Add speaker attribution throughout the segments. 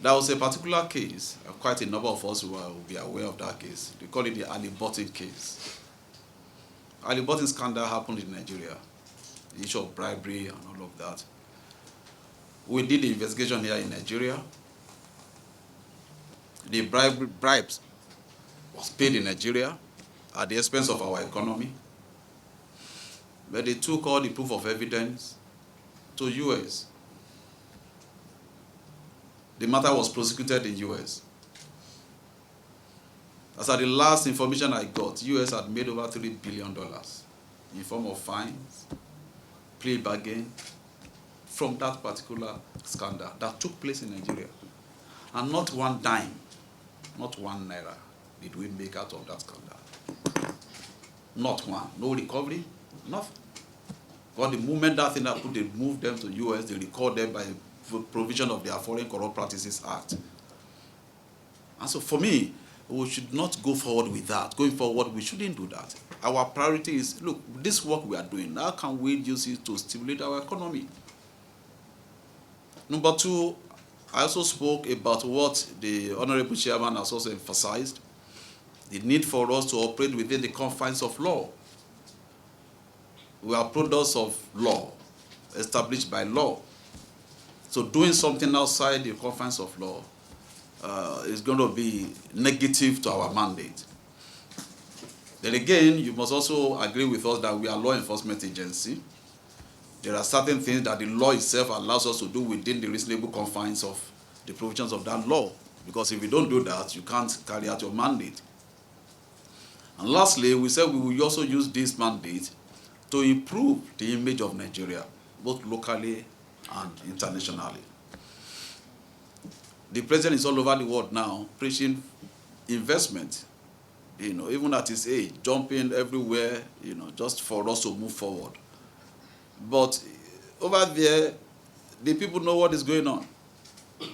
Speaker 1: There was a particular case, quite a number of us will be aware of that case. They call it the Ali Button case. Ali Button scandal happened in Nigeria, the issue of bribery and all of that. We did the investigation here in Nigeria. The bribes was paid in Nigeria at the expense of our economy. But they took all the proof of evidence to US. The matter was prosecuted in US. As at the last information I got, US had made over $3 billion in form of fines, plea bargain, from that particular scandal that took place in Nigeria. And not one dime, not one naira did we make out of that scandal. Not one. No recovery, nothing. But the moment that thing happened, they moved them to US, they recalled them by provision of their Foreign Corrupt Practices Act. And so for me, we should not go forward with that. Going forward, we shouldn't do that. Our priority is, look, this work we are doing, how can we use it to stimulate our economy? Number two, I also spoke about what the Honorable Chairman has also emphasized, the need for us to operate within the confines of law. We are products of law, established by law. So doing something outside the confines of law is going to be negative to our mandate. Then again, you must also agree with us that we are a law enforcement agency. There are certain things that the law itself allows us to do within the reasonable confines of the provisions of that law. Because if you don't do that, you can't carry out your mandate. And lastly, we said we will also use this mandate to improve the image of Nigeria, both locally and internationally. The president is all over the world now preaching investment, even at his age, jumping everywhere, just for us to move forward. But over there, the people know what is going on.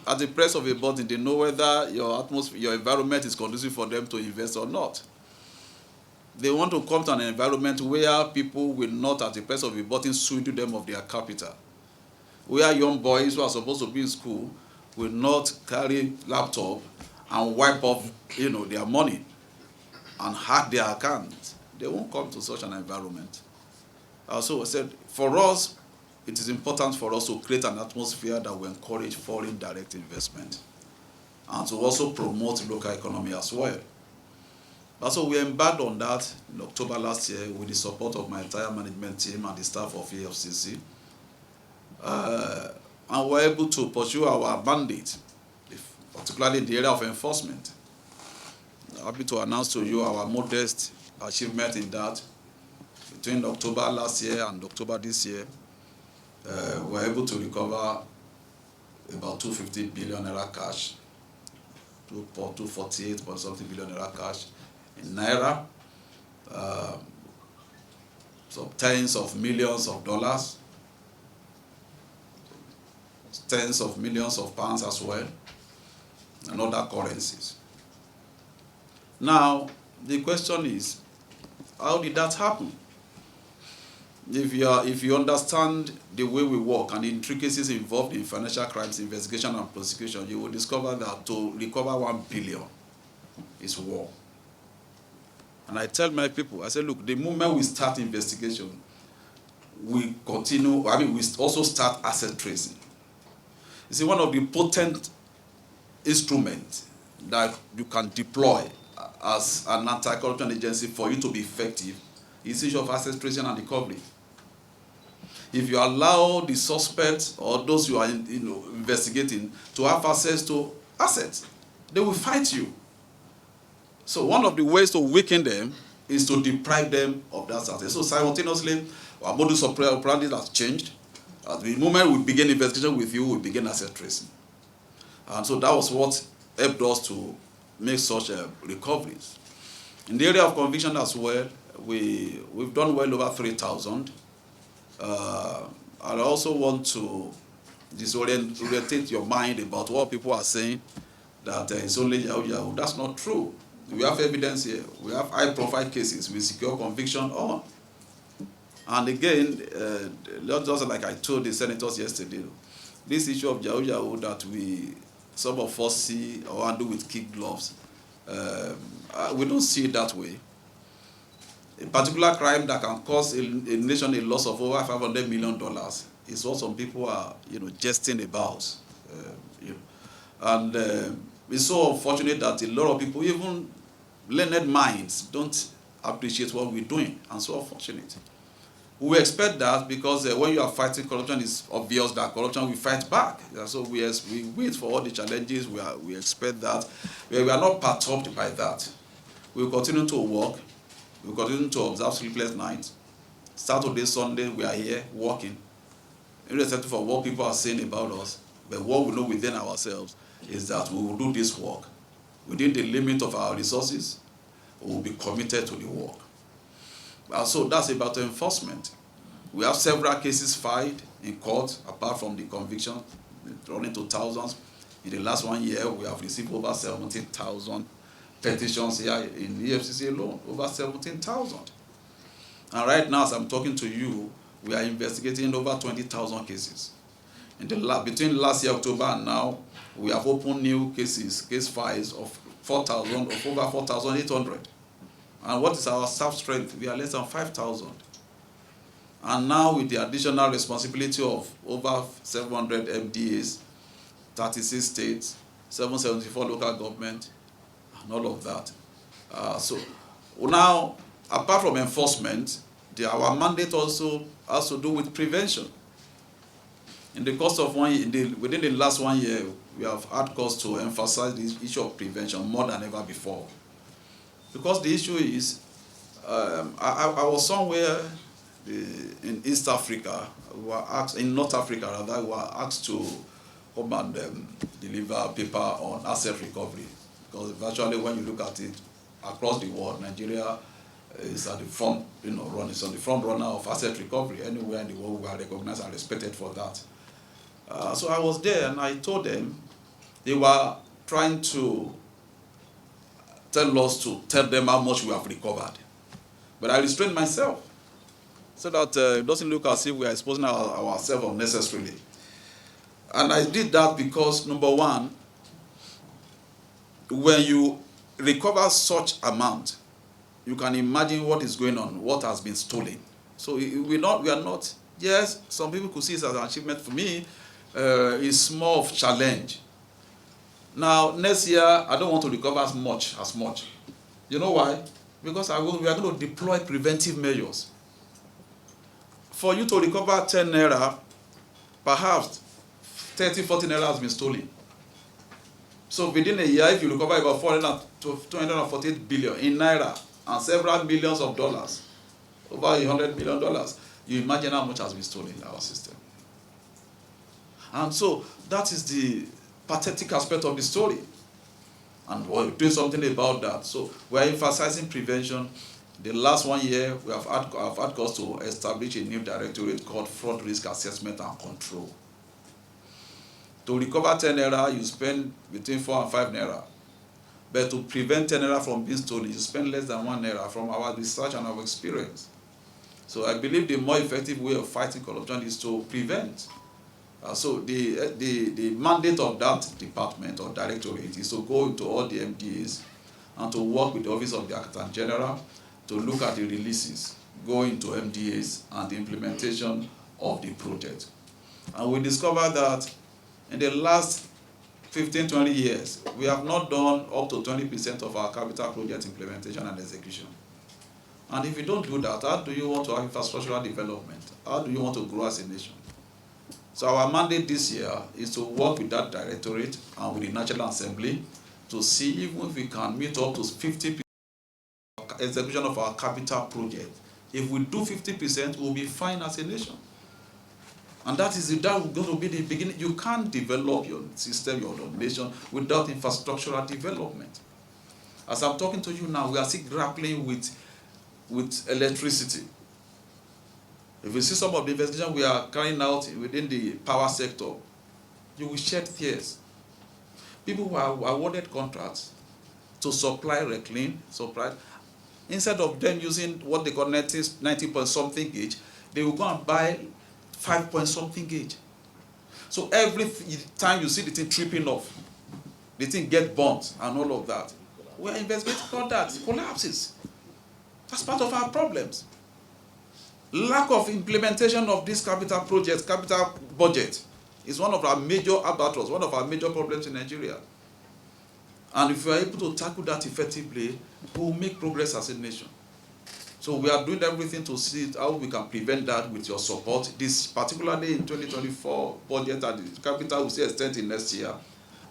Speaker 1: At the press of a button, they know whether your atmosphere, your environment is conducive for them to invest or not. They want to come to an environment where people will not, at the press of a button, swindle them of their capital. Where young boys who are supposed to be in school will not carry laptop and wipe off, their money and hack their accounts. They won't come to such an environment. So I said, for us, it is important for us to create an atmosphere that will encourage foreign direct investment and to also promote local economy as well. So we embarked on that in October last year with the support of my entire management team and the staff of EFCC. And we're able to pursue our mandate, particularly in the area of enforcement. I'm happy to announce to you our modest achievement in that. Between October last year and October this year, we're able to recover about 250 billion naira cash, 248 point something billion naira cash in naira, so tens of millions of dollars, tens of millions of pounds as well, and other currencies. Now, the question is, how did that happen? If you understand the way we work and the intricacies involved in financial crimes investigation and prosecution, you will discover that to recover 1 billion is war. And I tell my people, I say, look, the moment we start investigation, we continue, we also start asset tracing. You see, one of the potent instruments that you can deploy as an anti-corruption agency for you to be effective is the issue of asset tracing and recovery. If you allow the suspects or those you are investigating to have access to assets, they will fight you. So one of the ways to weaken them is to deprive them of that asset. So simultaneously, our modus operandi has changed. At the moment we begin investigation with you, we begin asset tracing. And so that was what helped us to make such recoveries. In the area of conviction as well, we've done well over 3,000. I also want to disorientate your mind about what people are saying, that it's only Yahoo. That's not true. We have evidence here. We have high-profile cases with secure conviction on. And again, just like I told the senators yesterday, this issue of Yahoo that we some of us see or handle with kid gloves. We don't see it that way. A particular crime that can cause a nation a loss of over $500 million is what some people are, jesting about. And it's so unfortunate that a lot of people, even learned minds, don't appreciate what we're doing, and so unfortunate. We expect that because when you are fighting corruption, it's obvious that corruption will fight back. So we wait for all the challenges. We expect that. We are not perturbed by that. We will continue to work. We will continue to observe sleepless nights. Saturday, Sunday, we are here working. Irrespective of what people are saying about us, but what we know within ourselves is that we will do this work. Within the limit of our resources, we will be committed to the work. So that's about enforcement. We have several cases filed in court, apart from the conviction, running to thousands. In the last 1 year, we have received over 17,000 petitions here in the EFCC alone, over 17,000. And right now, as I'm talking to you, we are investigating over 20,000 cases. Between last year, October, and now, we have opened new case files of over 4,800. And what is our staff strength? We are less than 5,000. And now with the additional responsibility of over 700 MDAs, 36 states, 774 local government, and all of that. So now, apart from enforcement, our mandate also has to do with prevention. In the course of 1 year, within the last 1 year, we have had cause to emphasize the issue of prevention more than ever before. Because the issue is, I was somewhere in East Africa, in North Africa rather, we were asked to come and deliver a paper on asset recovery. Because virtually when you look at it, across the world, Nigeria is at the front, it's on the front runner of asset recovery. Anywhere in the world, we are recognized and respected for that. So I was there and I told them, they were trying to tell us to tell them how much we have recovered. But I restrained myself so that it doesn't look as if we are exposing ourselves unnecessarily. And I did that because, number one, when you recover such amount, you can imagine what is going on, what has been stolen. So we are not, yes, some people could see it as an achievement. For me, it's more of challenge. Now, next year, I don't want to recover as much. You know why? Because we are going to deploy preventive measures. For you to recover 10 naira, perhaps 30, 40 naira has been stolen. So within a year, if you recover about 248 billion in naira and several millions of dollars, over $100 million, you imagine how much has been stolen in our system. And so that is the pathetic aspect of the story. And we're doing something about that. So we're emphasizing prevention. The last 1 year, I've had cause to establish a new directorate called Fraud Risk Assessment and Control. To recover 10 naira, you spend between 4 and 5 naira. But to prevent 10 naira from being stolen, you spend less than 1 naira from our research and our experience. So I believe the more effective way of fighting corruption is to prevent. So the mandate of that department or directorate is to go into all the MDAs and to work with the Office of the Accountant General to look at the releases, go into MDAs and the implementation of the project. And we discovered that in the last 15, 20 years, we have not done up to 20% of our capital project implementation and execution. And if you don't do that, how do you want to have infrastructural development? How do you want to grow as a nation? So our mandate this year is to work with that directorate and with the National Assembly to see even if we can meet up to 50% execution of our capital project. If we do 50%, we'll be fine as a nation. And that is going to be the beginning. You can't develop your system, your nation, without infrastructural development. As I'm talking to you now, we are still grappling with electricity. If you see some of the investigation we are carrying out within the power sector, you will shed tears. People who are awarded contracts to supply reclaim, instead of them using what they call 90 point something gauge, they will go and buy 5 point something gauge. So every time you see the thing tripping off, the thing get burnt and all of that. We are investigating all that. It collapses. That's part of our problems. Lack of implementation of this capital projects, capital budget, is one of our major albatross, one of our major problems in Nigeria. And if we are able to tackle that effectively, we will make progress as a nation. So we are doing everything to see how we can prevent that with your support. This particularly in 2024 budget and the capital will see extent in next year.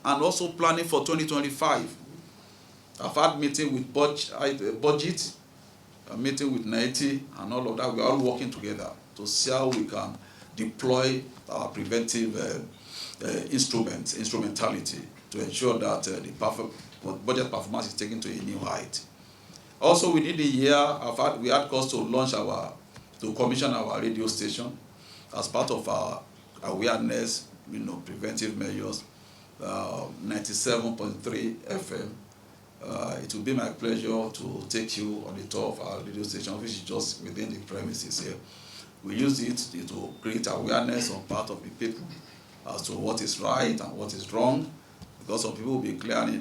Speaker 1: And also planning for 2025. I've had meeting with budget, a meeting with NIT and all of that. We are all working together to see how we can deploy our preventive instrumentality to ensure that the budget performance is taken to a new height. Also, within the year, we had cause to commission our radio station as part of our awareness, preventive measures, 97.3 FM. It will be my pleasure to take you on the tour of our radio station, which is just within the premises here. We use it to create awareness on part of the people as to what is right and what is wrong, because some people will be claiming,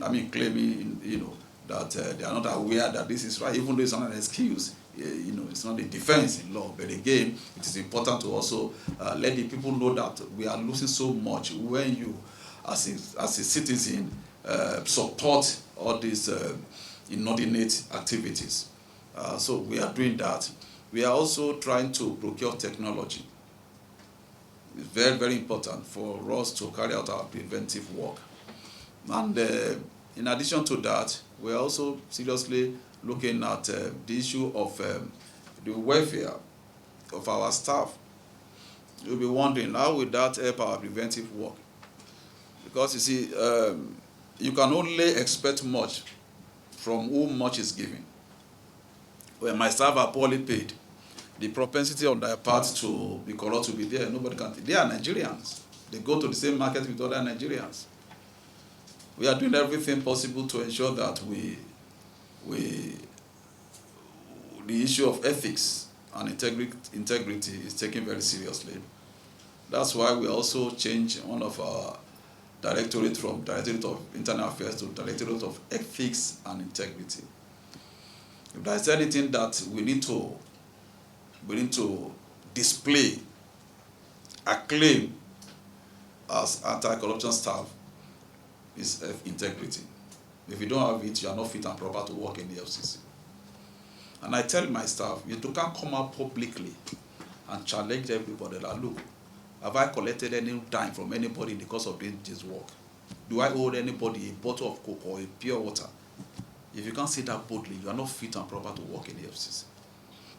Speaker 1: that they are not aware that this is right, even though it's not an excuse. It's not a defense in law, but again, it is important to also let the people know that we are losing so much when you, as a citizen, support all these inordinate activities. So we are doing that. We are also trying to procure technology. It's very, very important for us to carry out our preventive work. And in addition to that, we are also seriously looking at the issue of the welfare of our staff. You'll be wondering, how will that help our preventive work? Because you see, you can only expect much from whom much is given. When my staff are poorly paid, the propensity on their part to be corrupt will be there. Nobody can. They are Nigerians. They go to the same market with other Nigerians. We are doing everything possible to ensure that the issue of ethics and integrity is taken very seriously. That's why we also changed one of our directorate from Directorate of Internal Affairs to Directorate of Ethics and Integrity. If there is anything that we need to display, acclaim as anti-corruption staff, is integrity. If you don't have it, you are not fit and proper to work in the EFCC. And I tell my staff, you can't come out publicly and challenge everybody that, look, have I collected any dime from anybody in the course of doing this work? Do I owe anybody a bottle of Coke or a pure water? If you can't say that boldly, you are not fit and proper to work in the EFCC.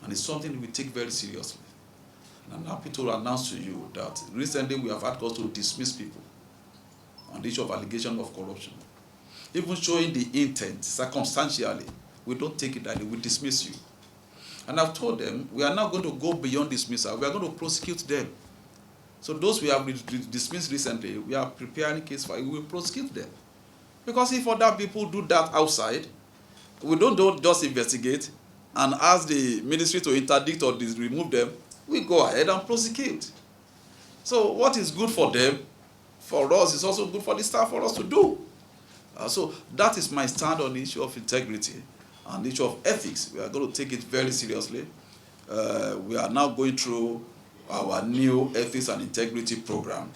Speaker 1: And it's something we take very seriously. And I'm happy to announce to you that recently we have had cause to dismiss people on the issue of allegation of corruption. Even showing the intent circumstantially, we don't take it that we dismiss you. And I've told them, we are now going to go beyond dismissal. We are going to prosecute them. So those we have dismissed recently, we are preparing a case for, we will prosecute them. Because if other people do that outside, we don't just investigate and ask the ministry to interdict or remove them. We go ahead and prosecute. So what is good for them, for us, is also good for the staff for us to do. So that is my stand on the issue of integrity and the issue of ethics. We are going to take it very seriously. We are now going through our new ethics and integrity program,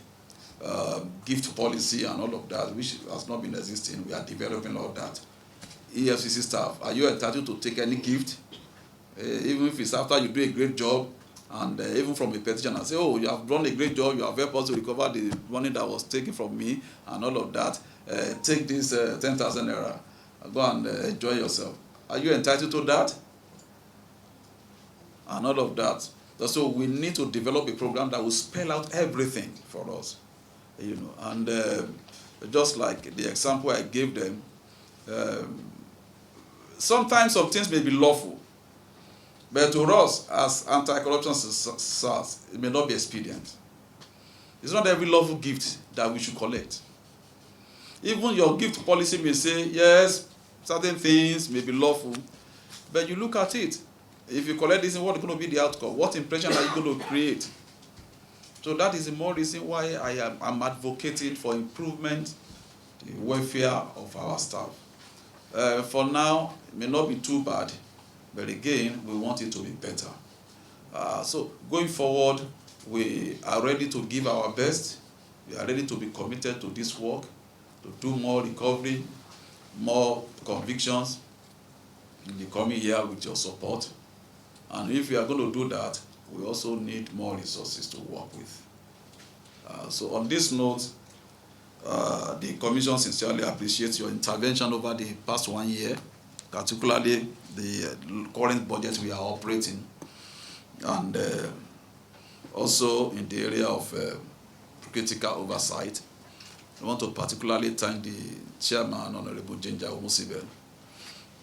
Speaker 1: gift policy and all of that, which has not been existing. We are developing all that. EFCC staff, are you entitled to take any gift? Even if it's after you do a great job, and even from a petition and say, oh, you have done a great job, you have helped us to recover the money that was taken from me and all of that, take this 10,000 naira, go and enjoy yourself. Are you entitled to that? And all of that. So we need to develop a program that will spell out everything for us. And just like the example I gave them, sometimes some things may be lawful, but to us, as anti-corruption SARS, it may not be expedient. It's not every lawful gift that we should collect. Even your gift policy may say, yes, certain things may be lawful, but you look at it. If you collect this, what is going to be the outcome? What impression are you going to create? So that is the more reason why I'm advocating for improvement the welfare of our staff. For now, it may not be too bad, but again, we want it to be better. So going forward, we are ready to give our best. We are ready to be committed to this work, to do more recovery, more convictions in the coming year with your support. And if we are going to do that, we also need more resources to work with. So on this note, the Commission sincerely appreciates your intervention over the past 1 year, particularly the current budget we are operating, and also in the area of critical oversight. I want to particularly thank the Chairman, Honorable Ginger Omusibel,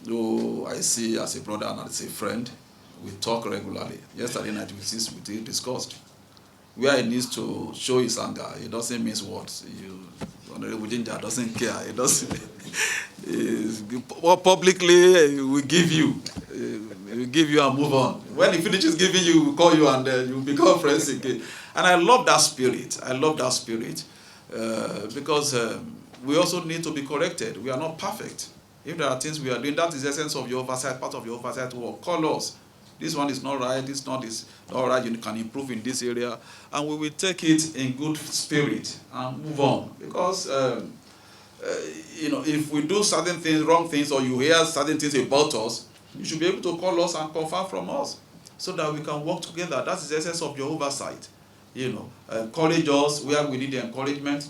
Speaker 1: who I see as a brother and as a friend. We talk regularly. Yesterday night we discussed where he needs to show his anger. He doesn't miss words. Honorable Ginger doesn't care. He doesn't. Publicly, we give you. We give you and move on. When he finishes giving you, we call you and you become friends again. And I love that spirit. I love that spirit because we also need to be corrected. We are not perfect. If there are things we are doing, that is the essence of your oversight, part of your oversight work. Call us. This one is not right, this is not right, you can improve in this area, and we will take it in good spirit and move on. Because, if we do certain things, wrong things, or you hear certain things about us, you should be able to call us and confirm from us so that we can work together. That is the essence of your oversight. Encourage us where we need the encouragement,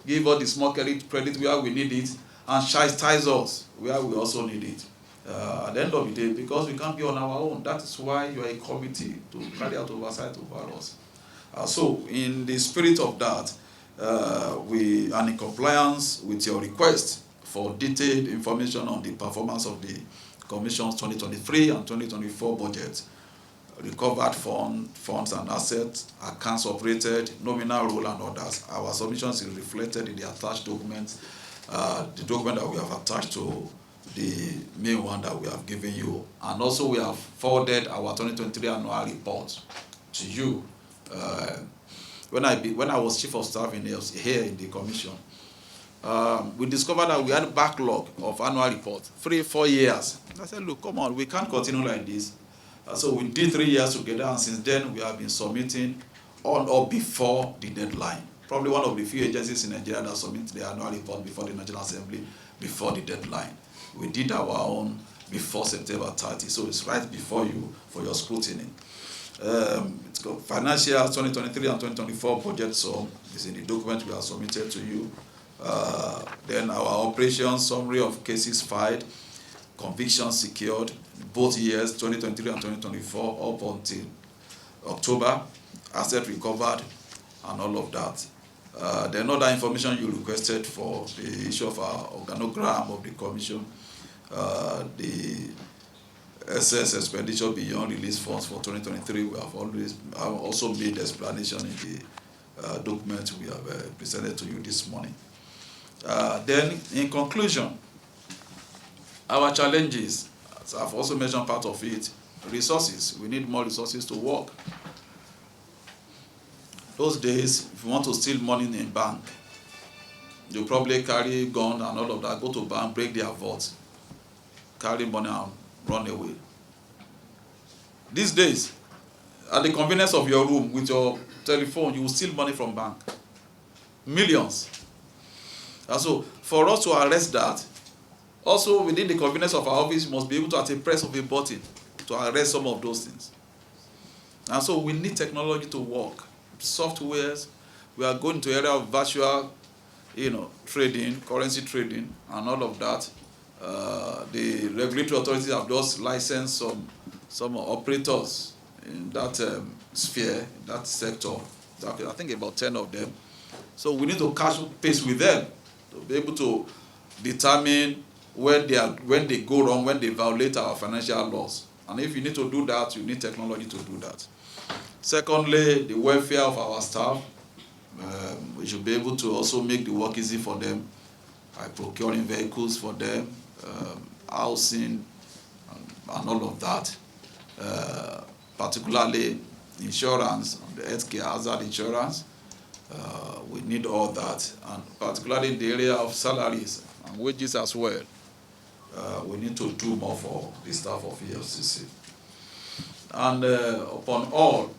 Speaker 1: give us the small credit where we need it, and chastise us where we also need it. At the end of the day, because we can't be on our own, that is why you are a committee to carry out oversight over us. So, in the spirit of that, we are in compliance with your request for detailed information on the performance of the Commission's 2023 and 2024 budget, recovered funds and assets, accounts operated, nominal role and others. Our submissions is reflected in the attached documents, the document that we have attached to the main one that we have given you, and also we have forwarded our 2023 annual report to you. When I was chief of staff here in the commission, we discovered that we had a backlog of annual reports, 3-4 years. I said, look, come on, we can't continue like this. So we did 3 years together, and since then we have been submitting on or before the deadline. Probably one of the few agencies in Nigeria that submit their annual report before the National Assembly, before the deadline. We did our own before September 30, so it's right before you for your scrutiny. It's got financial 2023 and 2024 budget sum is in the document we have submitted to you. Then our operations summary of cases filed, convictions secured, both years 2023 and 2024 up until October, asset recovered, and all of that. Then other information you requested for the issue of our organogram of the commission, the excess expenditure beyond release funds for 2023, we have also made explanation in the document we have presented to you this morning. Then, in conclusion, our challenges, as I've also mentioned part of it, resources. We need more resources to work. Those days, if you want to steal money in a bank, you probably carry gun and all of that, go to bank, break their vaults, carry money and run away. These days, at the convenience of your room with your telephone, you will steal money from bank. Millions. And so, for us to arrest that, also within the convenience of our office, you must be able to, at a press of a button, to arrest some of those things. And so we need technology to work. Softwares, we are going to area of virtual, trading, currency trading, and all of that. The regulatory authorities have just licensed some operators in that sphere, in that sector. I think about 10 of them. So we need to catch pace with them to be able to determine when they go wrong, when they violate our financial laws. And if you need to do that, you need technology to do that. Secondly, the welfare of our staff. We should be able to also make the work easy for them by procuring vehicles for them, housing, and all of that. Particularly insurance, the healthcare hazard insurance, We need all that, and particularly in the area of salaries and wages as well. We need to do more for the staff of EFCC. And upon all,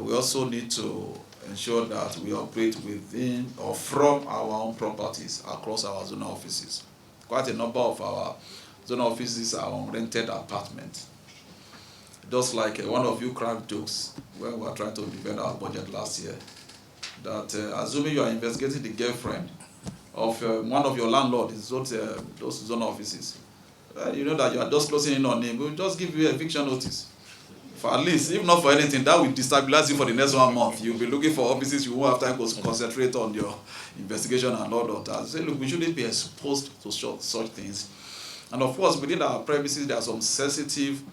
Speaker 1: we also need to ensure that we operate within or from our own properties across our zonal offices. Quite a number of our zonal offices are on rented apartments. Just like one of you cracked jokes when we were trying to defend our budget last year, that assuming you are investigating the girlfriend of one of your landlords, those zonal offices, you know that you are just closing in on him, we'll just give you eviction notice. For at least, if not for anything, that will destabilize you for the next 1 month. You'll be looking for offices you won't have time to concentrate on your investigation and all of that. Say, look, we shouldn't be exposed to such things. And of course, within our premises, there are some sensitive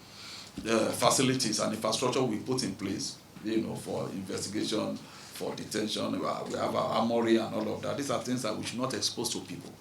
Speaker 1: facilities and infrastructure we put in place, you know, for investigation, for detention. We have our armory and all of that. These are things that we should not expose to people.